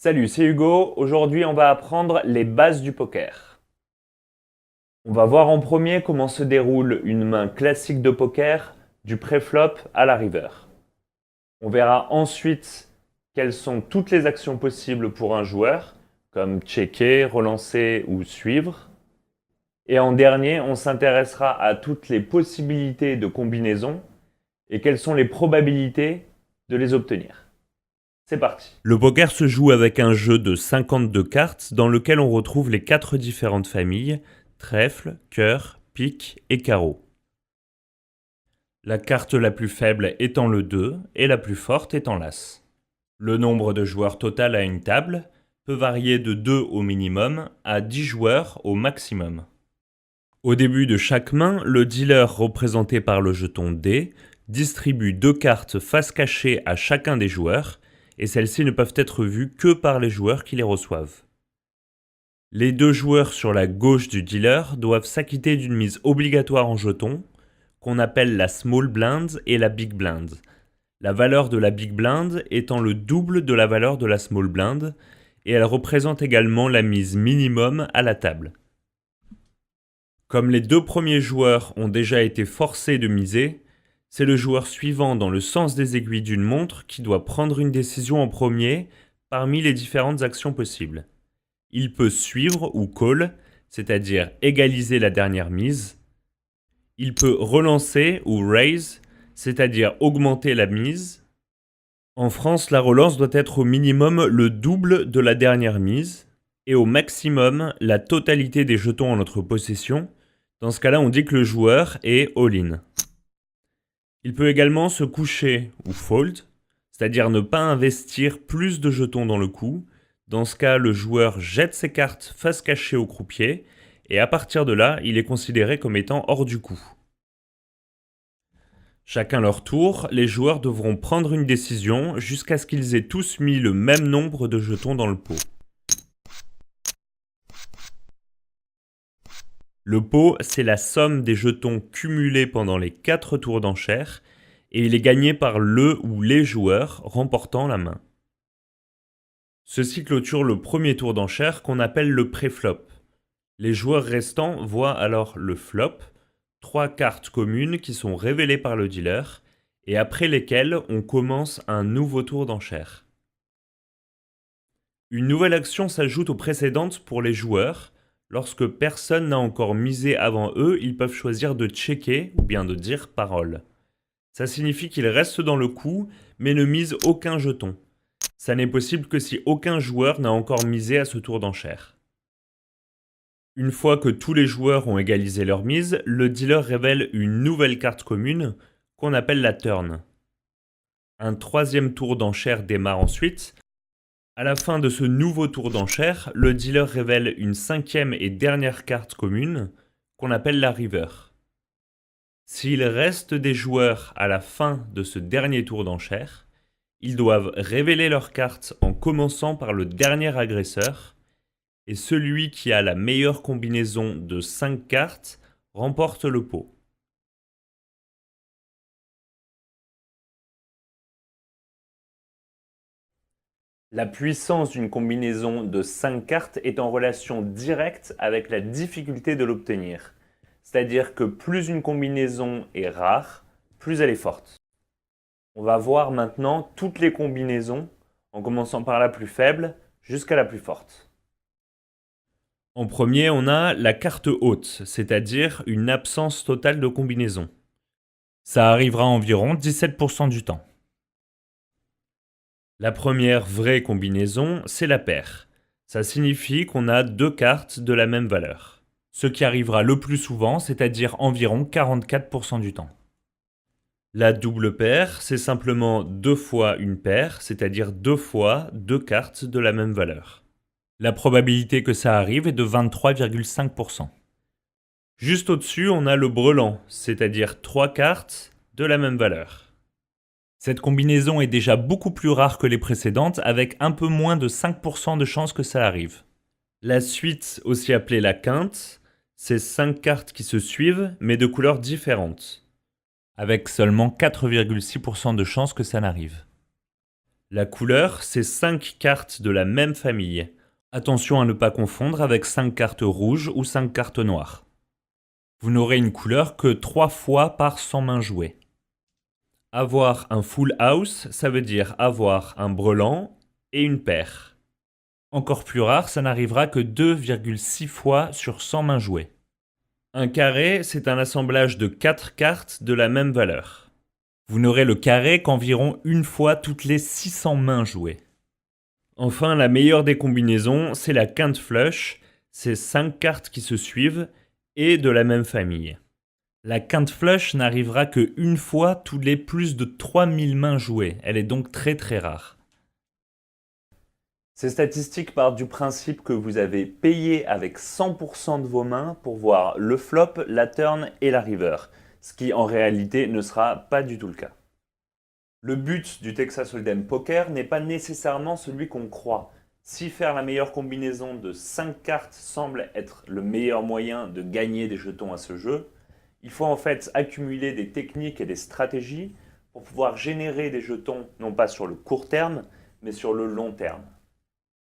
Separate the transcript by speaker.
Speaker 1: Salut, c'est Hugo. Aujourd'hui, on va apprendre les bases du poker. On va voir en premier comment se déroule une main classique de poker du pré-flop à la river. On verra ensuite quelles sont toutes les actions possibles pour un joueur, comme checker, relancer ou suivre. Et en dernier, on s'intéressera à toutes les possibilités de combinaison et quelles sont les probabilités de les obtenir. C'est parti. Le poker se joue avec un jeu de 52 cartes dans lequel on retrouve les 4 différentes familles, trèfle, cœur, pique et carreau. La carte la plus faible étant le 2 et la plus forte étant l'as. Le nombre de joueurs total à une table peut varier de 2 au minimum à 10 joueurs au maximum. Au début de chaque main, le dealer représenté par le jeton D distribue 2 cartes face cachée à chacun des joueurs et celles-ci ne peuvent être vues que par les joueurs qui les reçoivent. Les 2 joueurs sur la gauche du dealer doivent s'acquitter d'une mise obligatoire en jetons, qu'on appelle la small blind et la big blind. La valeur de la big blind étant le double de la valeur de la small blind, et elle représente également la mise minimum à la table. Comme les 2 premiers joueurs ont déjà été forcés de miser, c'est le joueur suivant dans le sens des aiguilles d'une montre qui doit prendre une décision en premier parmi les différentes actions possibles. Il peut suivre ou call, c'est-à-dire égaliser la dernière mise. Il peut relancer ou raise, c'est-à-dire augmenter la mise. En France, la relance doit être au minimum le double de la dernière mise et au maximum la totalité des jetons en notre possession. Dans ce cas-là, on dit que le joueur est all-in. Il peut également se coucher ou fold, c'est-à-dire ne pas investir plus de jetons dans le coup. Dans ce cas, le joueur jette ses cartes face cachée au croupier, et à partir de là, il est considéré comme étant hors du coup. Chacun leur tour, les joueurs devront prendre une décision jusqu'à ce qu'ils aient tous mis le même nombre de jetons dans le pot. Le pot, c'est la somme des jetons cumulés pendant les 4 tours d'enchère, et il est gagné par le ou les joueurs remportant la main. Ceci clôture le premier tour d'enchère qu'on appelle le pré-flop. Les joueurs restants voient alors le flop, 3 cartes communes qui sont révélées par le dealer, et après lesquelles on commence un nouveau tour d'enchère. Une nouvelle action s'ajoute aux précédentes pour les joueurs. Lorsque personne n'a encore misé avant eux, ils peuvent choisir de checker ou bien de dire parole. Ça signifie qu'ils restent dans le coup, mais ne misent aucun jeton. Ça n'est possible que si aucun joueur n'a encore misé à ce tour d'enchère. Une fois que tous les joueurs ont égalisé leur mise, le dealer révèle une nouvelle carte commune qu'on appelle la turn. Un troisième tour d'enchère démarre ensuite. À la fin de ce nouveau tour d'enchère, le dealer révèle une 5e et dernière carte commune qu'on appelle la river. S'il reste des joueurs à la fin de ce dernier tour d'enchère, ils doivent révéler leurs cartes en commençant par le dernier agresseur, et celui qui a la meilleure combinaison de 5 cartes remporte le pot. La puissance d'une combinaison de 5 cartes est en relation directe avec la difficulté de l'obtenir. C'est-à-dire que plus une combinaison est rare, plus elle est forte. On va voir maintenant toutes les combinaisons, en commençant par la plus faible jusqu'à la plus forte. En premier, on a la carte haute, c'est-à-dire une absence totale de combinaison. Ça arrivera environ 17% du temps. La première vraie combinaison, c'est la paire. Ça signifie qu'on a 2 cartes de la même valeur. Ce qui arrivera le plus souvent, c'est-à-dire environ 44% du temps. La double paire, c'est simplement 2 fois une paire, c'est-à-dire 2 fois 2 cartes de la même valeur. La probabilité que ça arrive est de 23,5%. Juste au-dessus, on a le brelan, c'est-à-dire 3 cartes de la même valeur. Cette combinaison est déjà beaucoup plus rare que les précédentes, avec un peu moins de 5% de chances que ça arrive. La suite, aussi appelée la quinte, c'est 5 cartes qui se suivent, mais de couleurs différentes, avec seulement 4,6% de chances que ça n'arrive. La couleur, c'est 5 cartes de la même famille. Attention à ne pas confondre avec 5 cartes rouges ou 5 cartes noires. Vous n'aurez une couleur que 3 fois par 100 mains jouées. Avoir un full house, ça veut dire avoir un brelan et une paire. Encore plus rare, ça n'arrivera que 2,6 fois sur 100 mains jouées. Un carré, c'est un assemblage de 4 cartes de la même valeur. Vous n'aurez le carré qu'environ une fois toutes les 600 mains jouées. Enfin, la meilleure des combinaisons, c'est la quinte flush, c'est 5 cartes qui se suivent et de la même famille. La quinte flush n'arrivera que une fois tous les plus de 3000 mains jouées, elle est donc très très rare. Ces statistiques partent du principe que vous avez payé avec 100% de vos mains pour voir le flop, la turn et la river, ce qui en réalité ne sera pas du tout le cas. Le but du Texas Hold'em Poker n'est pas nécessairement celui qu'on croit. Si faire la meilleure combinaison de 5 cartes semble être le meilleur moyen de gagner des jetons à ce jeu, il faut en fait accumuler des techniques et des stratégies pour pouvoir générer des jetons non pas sur le court terme, mais sur le long terme.